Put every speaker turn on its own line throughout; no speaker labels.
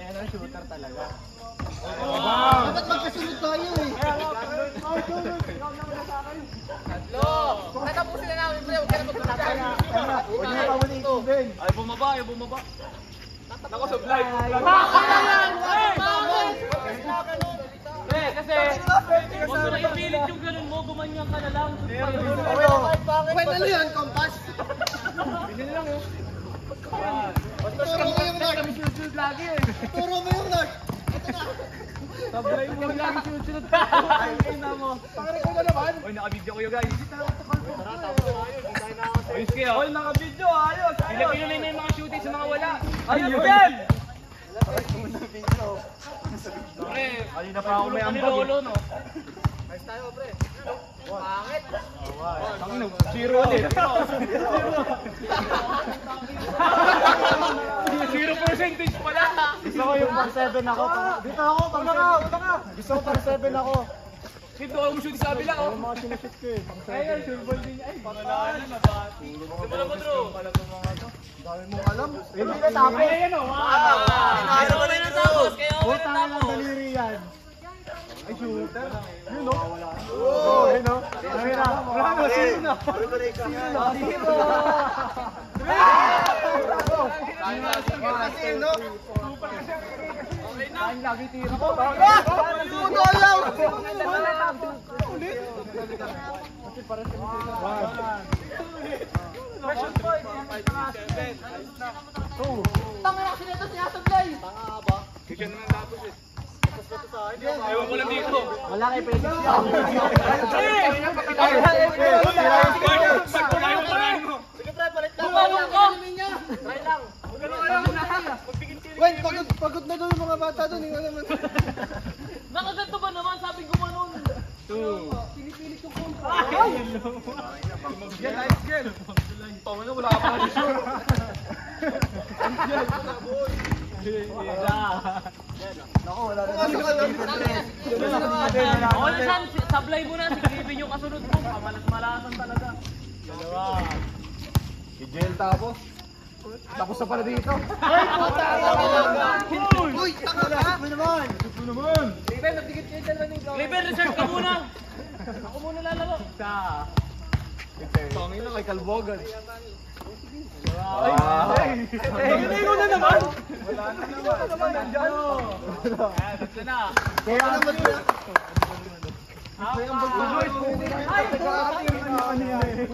ano, shooter talaga.
Dapat magkasunod tayo eh.
Tatlo! Tatapusin na namin, pre. Huwag ka na magpapagay.
Huwag niyo paulitin din.
Ay, bumaba, ay bumaba. Nakasablay. Kasi, huwag mo na ipilit yung ganun mo, gumanyan ka na lang.
Pwede ano yan, kompas?
Bilhin lang yun.
Turo mo yung nerd.
Lagi eh.
Turo mo yung nerd.
Sablay mo lagi sunod-sunod ka. Ay, ina mo. Pangarap ko na naman.
Uy, naka-video kayo guys. Ayos kayo.
Oy, naka-video, ayos.
Pila-pila na yung mga shooting sa mga wala.
Ayos yan.
Pre,
Kanina pa ako may ambag.
lolo, no?
Ayos tayo, pre. Pangit.
Zero ulit.
0% pala.
Gusto ko yung pang 7 ako. Dito ako, pang 7. Gusto ko pang 7 ako.
Dito ako shooting sa kabila, oh.
Yung mga sinushoot ko eh. Pang 7.
Ayun, silver din. Ay, wala na, nabati. Ito pala, Pedro.
Dami mong alam. Hindi na tapos.
Ayan, oh. Ano ko rin natapos? Kaya ako rin
Puta na ng
natapos.
daliri yan. Ay, shooter. Yun o. Oo, ayun o. Ayun na. Wala na, sino na? Sino
Kasi, no?
Ay, lagi tira ko.
Puto lang!
Ulit. Kasi parang
Tanga na kasi nito sinasablay!
Bigyan naman tapos eh. Ewan ko lang dito.
wala kay Felix yan.
Sige, pre, palit na.
Tumalong ko!
Try lang. Wait, pagod na doon yung mga bata doon. Hindi naman.
Nakaganto ba naman? Sabi ko manon.
Pinipilit yung kompa.
Yan, ayos yan.
Tama na, wala ka pa na sure.
Ako, wala na.
Ako na saan, sablay mo na, siklipin yung kasunod mo. Kamalas-malasan talaga.
Dalawa. I-jail tapos. Tapos na pala dito.
Uy, tanga ka!
Ano naman? Ito naman.
Liben, nagdikit kayo dyan lang yung
Clipper, reserve ka muna. Ako muna lalaro.
Isa. Tangin na kay Kalbogan.
Ay,
Hindi ko na naman. Wala na naman. Nandiyan.
Basta na.
Kaya
Ano naman sila?
Kaya ang bagboy. Ay, nag-aarap yung ano yan.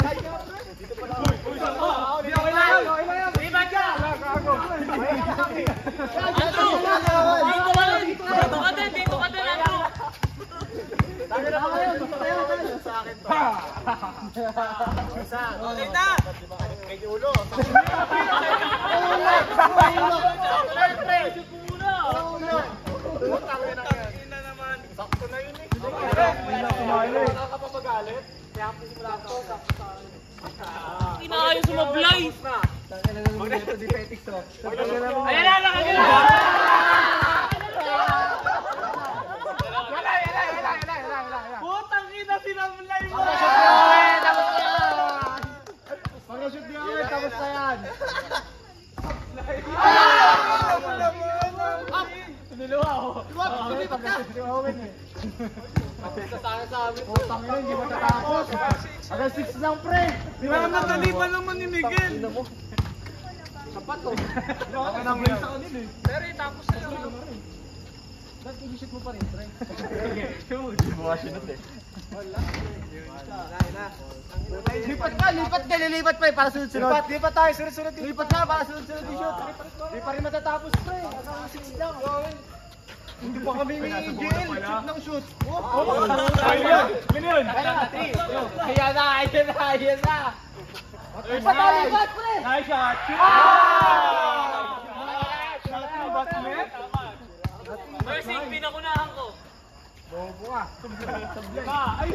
Okay na yan.
Libat ka!
Gago.
Ano? Dito ka din! Dito ka din! Dito ka din! Ano?
Okay na! Medyo ulo. Sakto na yun eh. Nakakapapagalit. Kaya ang pisimula ko, sakto sa akin.
Inaayos sumablay!
Ayan
Ayan na! Ayan na! Putang ina, sinablay mo!
Pag-shoot niya ulit, tapos na yan. Dalawa ako.
Sumipat ka!
Putang ina, hindi matatapos. Hanggang 6 lang, pre.
Madali pa naman ni Miguel!
Sapat to.
Ang nang-brace ako din eh.
Pero tapos na naman.
Ba't i-shoot mo pa rin, pre? Hindi mo nga sinot eh.
Lipat ka, lilipat pa para sunod-sunod.
Lipat tayo, sunod-sunod.
Lipat ka para sunod-sunod yung shoot.
Hindi pa rin matatapos, pre. Hanggang 6 lang. Hindi pa kami ni JL. Shoot ng shoot.
Ayun! Yun!
Ayan na. Lipat na, lipat, pre!
Nice shot! First aid, pinakunahan ko.
Bobo ka.
Ay,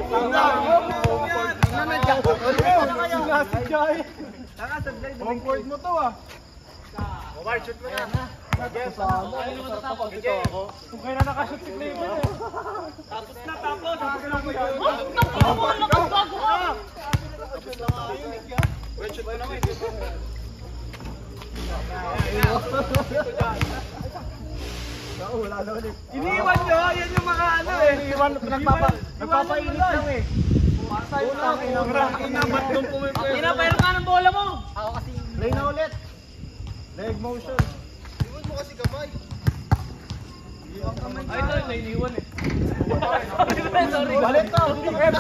Home court mo to ah.
Omar, shoot mo na.
Ano naman tatapos?
Kung kaya na nakashoot si Cleveland eh.
Tapos na, tapos! Nagbago ka!
Wala na ulit.
Iniiwan nyo, yan yung mga ano eh.
Iniiwan, nagpapainit lang eh.
Inabat nung pumipwede.
Pinapayro ka ng bola mo.
Play na ulit. Leg motion.
Ay, ito, nainiwan eh.
Sorry.
Balik to. F.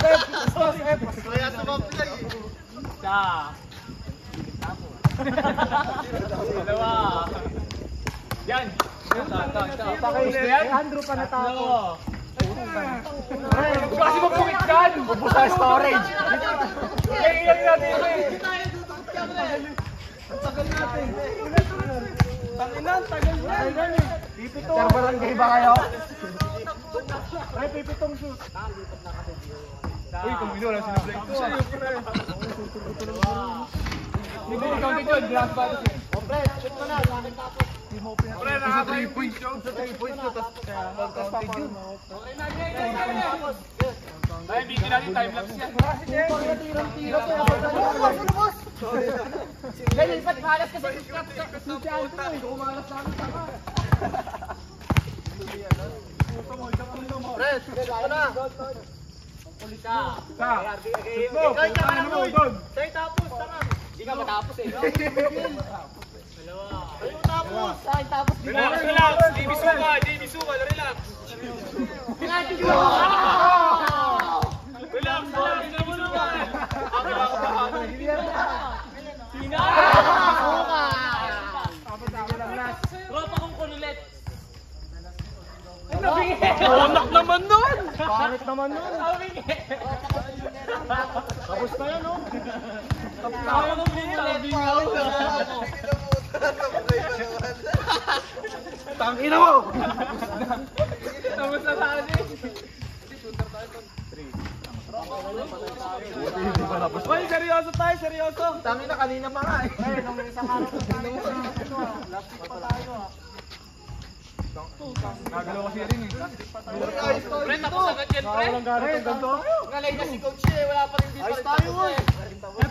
F.
Kaya sumapilay eh.
Sa. Dalawa. Yan.
Kay Andrew pa natako.
Kasi magpukit kan!
Ubus sa storage.
Ilang natin eh. Tanginan, tagal yan.
Pipito. Sir, barangay ba kayo? Ay, pipitong shoot.
Uy, kung bino lang sinablay ko. Hindi ko ikaw dito, glass ba ito?
Pre, shoot mo na. Bakit tapos?
Pre, nakaka 3 points yun.
Sa 3 points ko, tapos counted yun.
Ay, bigyan natin time lapse yan.
Tira po.
Ganyan, lipat malas kasi.
Pre, shoot mo na.
Shoot mo! Ano mo, Don?
Sa'yo tapos, tama.
Hindi ka matapos eh.
Ayun tapos.
Sa'yo tapos.
Relax, relax! JB Sumal, JB Sumal, relax! Relax, relax! JB Sumal! Ako ako bahala.
Sina! Tropa kong kunulit.
Unak naman nun!
Pangit naman nun.
Tawing eh.
Tapos na yan, no?
Tawing kong kunulit.
Tangina mo!
Tapos na tayo eh. Uy, seryoso tayo, seryoso!
Tangina, kanina pa nga eh. Ay, nung isang araw ko tayo. Last week pa tayo ah.
Nagalaw kasi rin eh.
Pre, tapos agad yan, pre.
Walang garit ang ganito.
Ngalay na si Coach eh. Wala pa rin dito.
Ayos tayo, oy.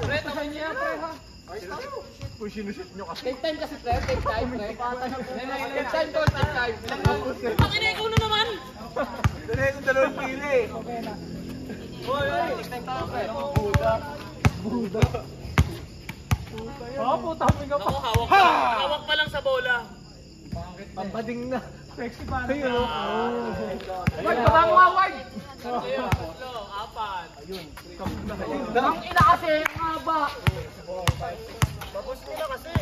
Pre, tapos niya, pre.
Ayos tayo. Kung sinushoot nyo kasi.
Take time kasi, pre. Take time, pre. Take time, tol. Take time. Pakina, ikaw na naman.
Dali kong dalawang pili eh.
Oy, oy. Take time tayo, pre.
Buda.
Oh, putang ina pa.
Ako, hawak pa. Hawak pa lang sa bola.
Pambading na.
Sexy pa na.
Ayun, oh.
Wag, baba mo nga, wag!
Tatlo, apat.
Ang
ina kasi, ang haba.
Tapos nila kasi.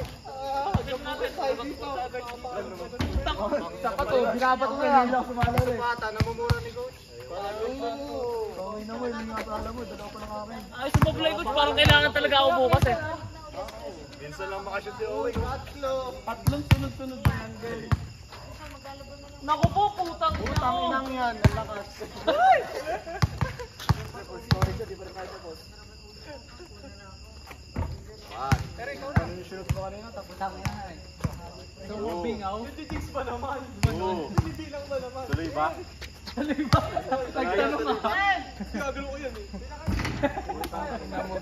Saka to,
Binabat ko na lang. Sumalari.
Bata, namumura ni Coach.
Okay na mo, hindi nga pala mo. Dalaw ko lang akin.
Ay, sumablay ko. Parang kailangan talaga ako bukas eh.
Minsan lang makashoot si Owen.
Tatlong sunod-sunod na yan, girl.
Naku po, putang ina
Putang
ko.
inang yan, ang lakas. Storage siya, di ba rin kahit tapos? Ano yung shoot ko kanina, tapos ang yan eh.
So, bingaw.
Nagtitis pa naman.
Oo.
Binibilang pa naman.
Tuloy ba?
Nagtanong nga.
Gagalo ko yan eh.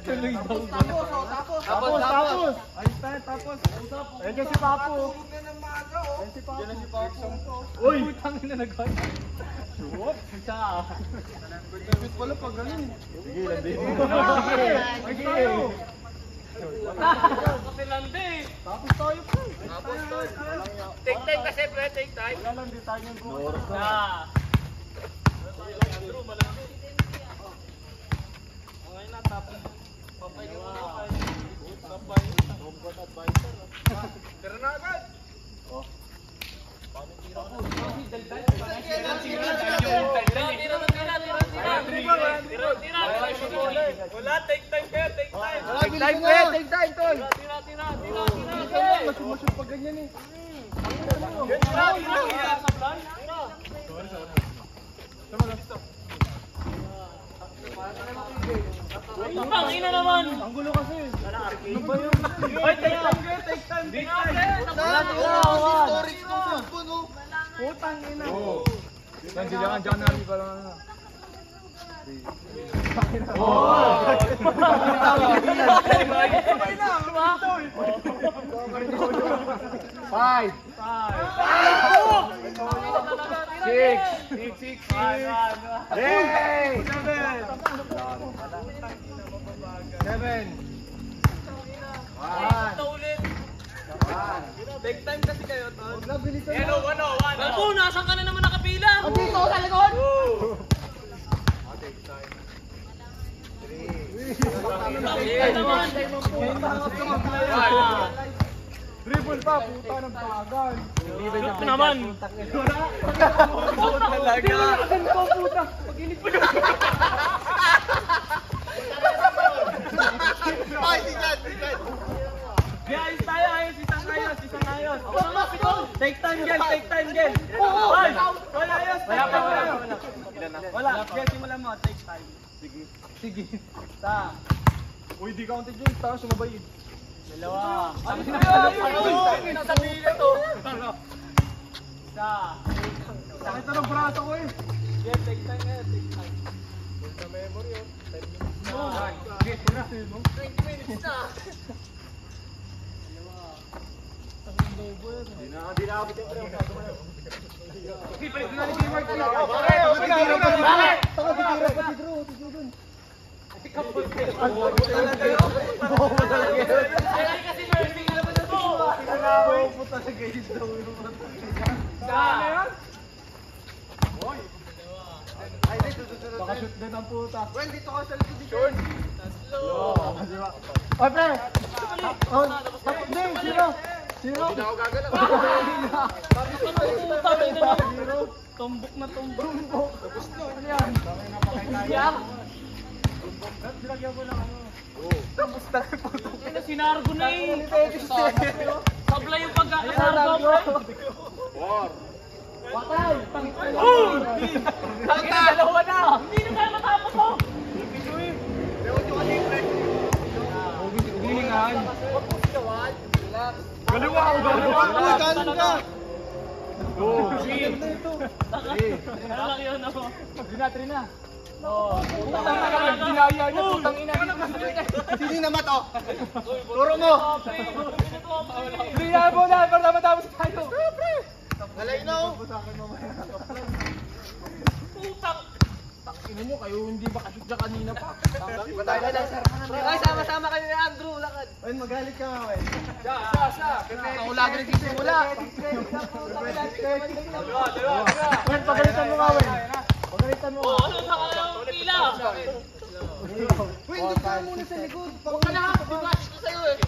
Tuloy daw.
Tapos! Ayos tayo, tapos! Ayun dyan si Papo! Ayun si Papo! Diyan si Papo! Uy!
Putang ina nagkano.
Shoot!
Isa.
Shoot pala pag ganun! Sige, landi! Sige!
Kasi landi.
Tapos tayo po! Tapos tayo!
Take time kasi, pre. Take time.
Wala lang, di tayo yung group.
Ah.
Tira na agad. Wala, take time kaya, take time.
Take time, pre! Take time, tol!
Tira.
Masumusot pag ganyan eh.
Ang ina naman.
Ang gulo kasi. Ano ba yun?
Ay, take time kaya, take time. Take time.
Storage ng cellphone, oh. Putang ina. Oo. Yan, dyan namin pa lang ano. Five. Hey! 7.
Ito ulit. Take time kasi kayo, Tol. Hello, ano? Galbo, nasan ka na naman nakapila? Dito, sa likod!
Dribble pa, puta ng bagal.
Shoot naman!
Talaga. Puta. Pag-inip mo. Ay, sigat.
Ayos tayo, ayos, isang ayos. Take time, Gel. Hoy! Hoy, ayos! Wala. Gel, simulan mo, take time. Sige.
Uy, di ka counted yun. Tara, sumabay.
Dalawa. Ayun! Sabihin na to.
Sakit na ng braso ko eh.
Gel, take time.
Sa memory oh.
20 minutes na.
Di na abot yung pre.
Okay, palit na ni Teamwork talaga. Kasi Mercy, alam mo na to.
Puta sa guys daw.
Ano yan?
Baka shoot din ang puta.
Well, dito ka sa likod dito.
Oy, pre! Hindi, zero!
Hindi na ako gagalaw.
Tumbok na tumbok.
Tapos na. Ano yan?
Yan.
Bilagyan mo lang ano.
Tapos na rin. Sinargo na eh. Sabla yung pagkakasargo.
War.
Patay!
Dalawa na. Hindi na kaya matapos ko.
Ulingan. Galiwa ako, galiwa ako. Galing ka. Go.
Ano lang yun ako?
Binatri na.
Putang ina.
Ginaya niya, putang ina. Sino na mato? Turo mo. Ginaya mo na, para matapos tayo.
Nalay na oh.
Putang.
Tingnan nyo kayo, hindi ba kashoot dyan kanina pa?
Patay na lang, sir.
Ay, sama-sama kayo ni Andrew. Lakad.
Ay, magalit ka nga, eh.
Ako lagi nagsisimula.
Wen, pagalitan mo nga, Wen. Pagalitan mo.
Ano sa kanilang pila?
Wen, doon ka muna sa likod.
Huwag ka na ha. Bukas ko sa'yo eh.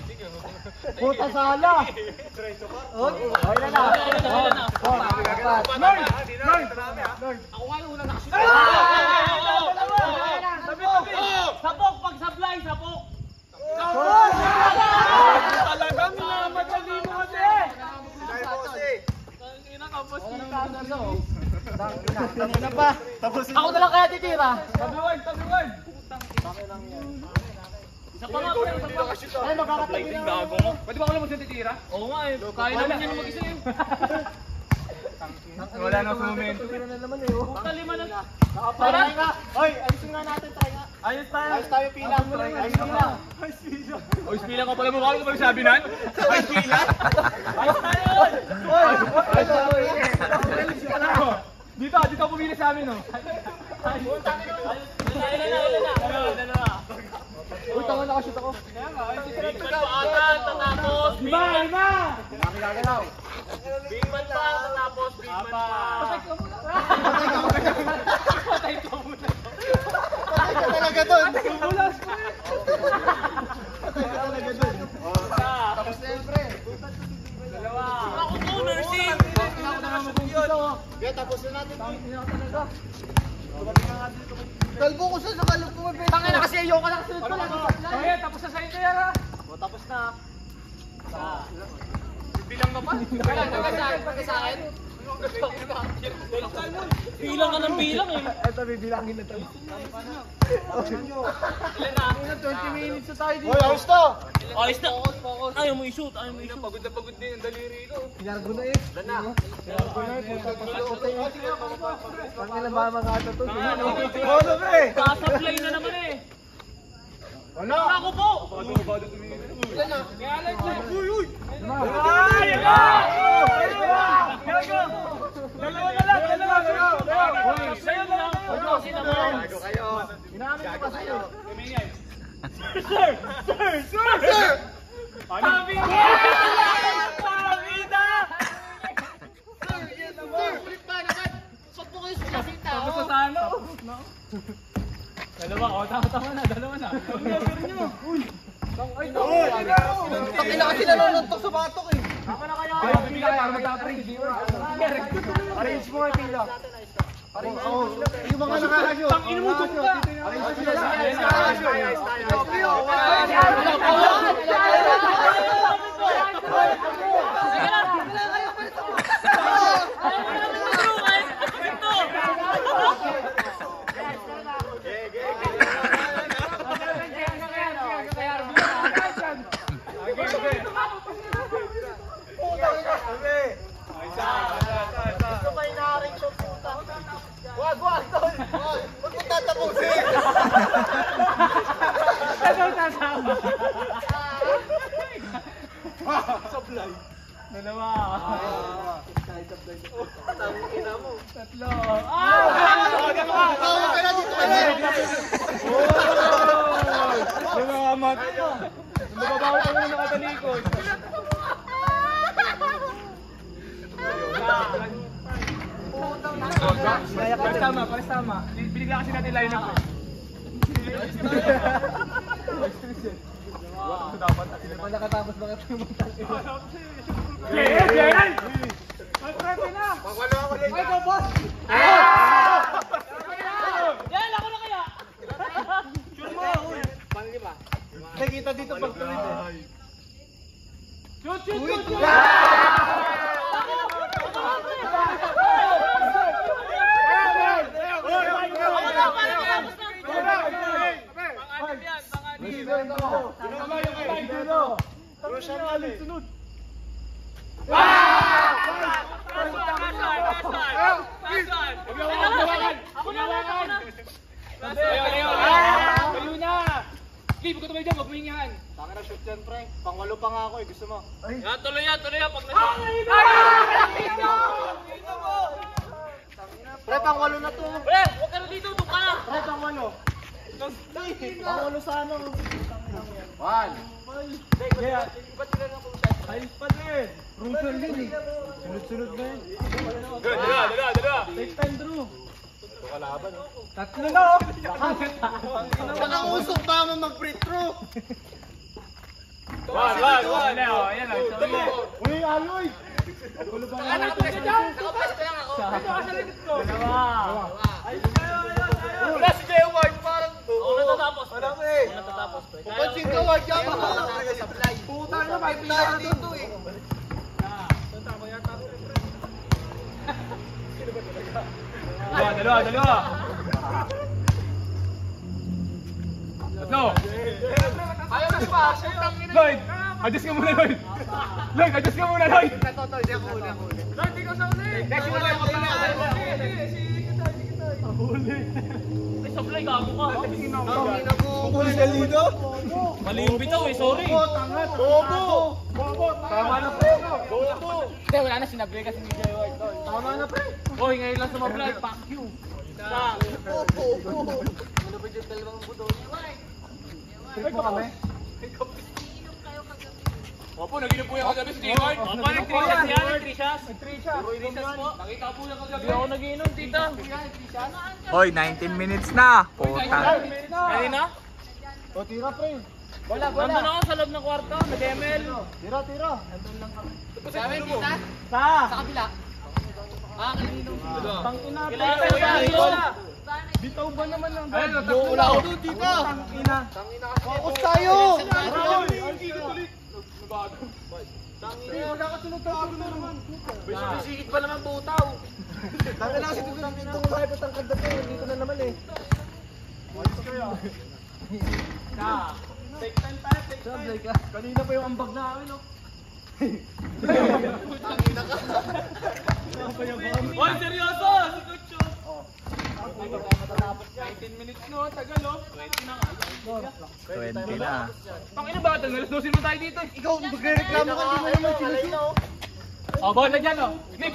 Puta sala. Ay, na na. Lord.
Ako nga yung unang nakashoot. Sabok, pag supply, sabok.
Talagang namadali mo kasi. Tangina pa. Tapos
Ako na lang kaya titira.
tabi-word.
Isa pa nga pre, isa pa.
Ay, makakatabi na ako.
Pwede ba ako lang magsintitira?
Oo nga eh. Kaya naman yun mag-isa yun.
Wala na sa momento.
Baka lima na ka.
Try nga. Hoy, alisin nga natin, try nga.
Ayos tayo.
Ayos tayo pila. Ayos pila.
Oy, spila ko pala mukha ko pala sabi nan. Ay, spila.
Ayos tayo.
Dito pumili sa amin, oh.
Dalawa.
Uy, tanga nakashoot ako.
Big man pa ata, tatapos.
Lima! Kami gagalaw.
Big man pa, tatapos. Big man pa. Patay ka muna.
Patay ka talaga doon. Bulas ko eh. Patay ka talaga doon. Tapos na yun, pre.
Dalawa. Ako po, nursing.
Kaya tapos na natin. Tangina ka talaga. Kalbo ko sa kalbo ko.
Tangina kasi ayoko na kasunod ko lang.
Okay, tapos na sa inyo yan ha.
Tapos na.
Bilang ka pa?
Sa akin? Bilang ka ng bilang eh.
Ito, bibilangin na ito.
Ilan na?
20 minutes na tayo dito. Hoy, ayos to!
Ayos na. Ayaw mo i-shoot.
Pagod na pagod din ang daliri ko.
Pinargo na eh. Pinargo na eh. Pangila ba mga ato to? Ano ba eh?
Kasa-play na naman eh.
Ano?
Ako po!
Ilan na?
Uy!
Ay! Dalawa na lang! Dalawa!
Sa'yo lang.
Gago kayo.
Inamin ko kasi yun.
Sabi niya! Sabi na! Tapos na talo. Dalawa, tama na, dalawa na.
Takina kasi nanonontok sa batok eh.
Ako na kaya.
Ay, pila para magta-3.
Arrange mo yung pila. Yung mga nakakasyo.
Tangin mo, tuk ka.
Arrange mo lang.
Dalawa. Tatlo.
Lumamat. Nababaw ka muna nakatalikod. Pares tama. Binigla kasi natin line up. Dapat
Nakatapos bakit yung mga
Pagwalo ako ulit.
Ay, go boss!
Yan, ako na kaya.
Sure mo.
Nakita dito pag tuloy eh.
Shoot!
Pangwalo pa nga ako eh, gusto mo?
Yan, tuloy yan. Pag
Pre, pangwalo na to.
Pre, huwag ka na dito. Doon ka na.
Pre, pangwalo. Pangwalo sa ano? One.
Ayos pa din.
Russell din eh. Sunod-sunod na yun.
Dala.
Take time, Drew.
Tatlo na oh.
Walang usok ba mo mag-free throw?
One. Ayan o.
Uy, Aloy!
Nakapasok lang ako.
Dalawa.
Wala si Jay Ward, parang...
Ako natatapos.
Walang eh.
Natatapos.
Pansin ka, Ward, yan mo. Puta na, may tayo dito eh.
Dalawa. Tatlo.
Ayaw na pa.
Lloyd, adjust ka muna, Lloyd. Adjust ka muna, Lloyd.
Toto, hindi ako uli.
Lord, ikaw sa uli.
Next muna ako pa.
Ay, sablay, gago ka.
Pupuli ka dito?
Mali yung bitaw eh, sorry.
Bobo! Tama na pre.
Hindi, wala na sinabi kasi ni Jay Ward.
Tama na pre.
Oy, ngayon lang sumablay. Fuck you.
Bobo! Ano ba dyan dalawang budo? Trip mo kami?
Opo, nag-inom po yung kagabi si Jay Ward.
Opo, nag-trishas yan, nag-trishas.
Nag-trishas po.
Nakita po yung kagabi.
Hindi ako nag-iinom, tita.
Hoy, 19 minutes na. Puta.
Kanina?
O, tira pre.
Nandun ako sa loob ng kwarto, nag-ML.
Tira.
Sabi, tita?
Sa
kabila. Kanino?
Tangina pre.
Kailangan ko yan.
Bitaw ba naman lang?
Ayun,
Wala ako doon, tita. Tangina. Focus tayo. Wala ka sunod-sunod naman.
Sisigit pa naman butaw.
Dami na kasi dito ng live at ang kanda ko. Dito na naman eh. Ayos kaya.
Take time tayo, take time.
Kanina pa yung ambag namin, no?
Oy, seryoso! Si Coach Chot. 19 minutes no, tagal oh. 20 na nga.
20 na.
Pangina ba ito? Nalasdosin mo tayo dito.
Ikaw, magre-reklamo ka, di mo naman sinusunod.
Oh, bawal na dyan oh. Nip!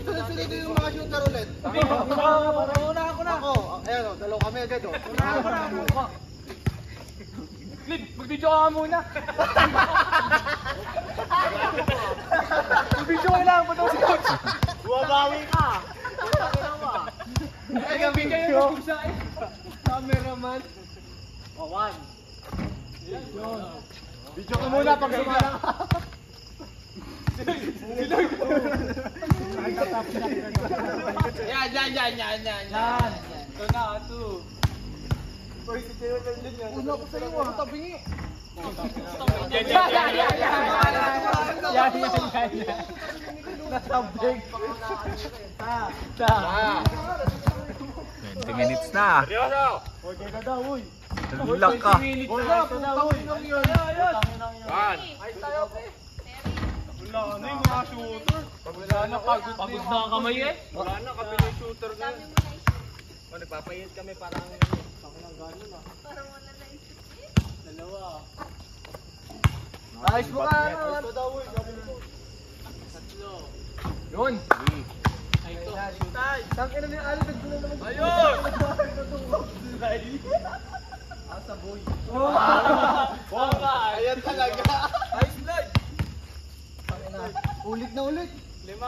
Sunod-sunod yung mga shooter ulit.
Una ako na.
Ako, ayan o, dalawa kami agad o.
Flip, mag-video ka muna. Mag-video ka lang, ba't ako si Coach?
Buwabawi ka!
Ay, video yung mag sa akin.
Cameraman. O, 1. Video ka muna pag sumala ka.
Yan. Ito na, 2.
Una ko sa iyo ah.
Tabingi.
Yan.
Nasabig.
20 minutes na.
Seryoso!
Okay ka daw, uy.
Tulak ka.
Wala, ito na, uy.
One.
Wala na yung mga shooter.
Wala na, pagod na ang kamay eh.
Wala na, kami na yung shooter na.
O, nagpapayit kami parang gano'n ah. Dalawa.
Ayos mo ka.
Ito daw, uy. Sabi mo.
Yun.
Tangin na yung alipad ko na naman.
Ayun!
Asa boy.
Ayan talaga.
Ayos Lord.
Ulit na ulit.
5.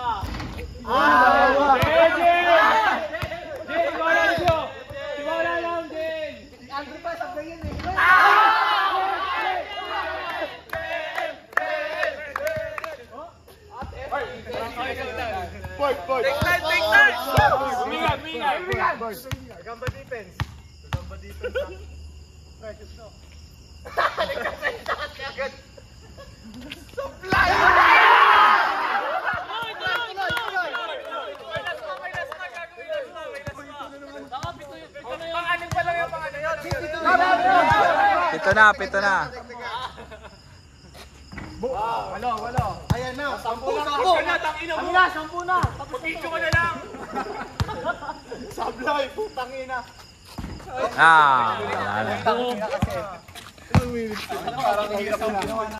Wala lang din.
Andre pa, sabay yan eh. Boy.
Take time! Umingay!
Gamba defense. Gamba defense. Precious no.
Pang-anim pa lang yung pang-ano yun.
Pito na.
Wala. Ayan na. 10 na ako.
Huwag ka na, tangina mo!
10 na.
Mag-video ka na lang!
Sablay, putang ina.
Wala na.
Parang hirap na.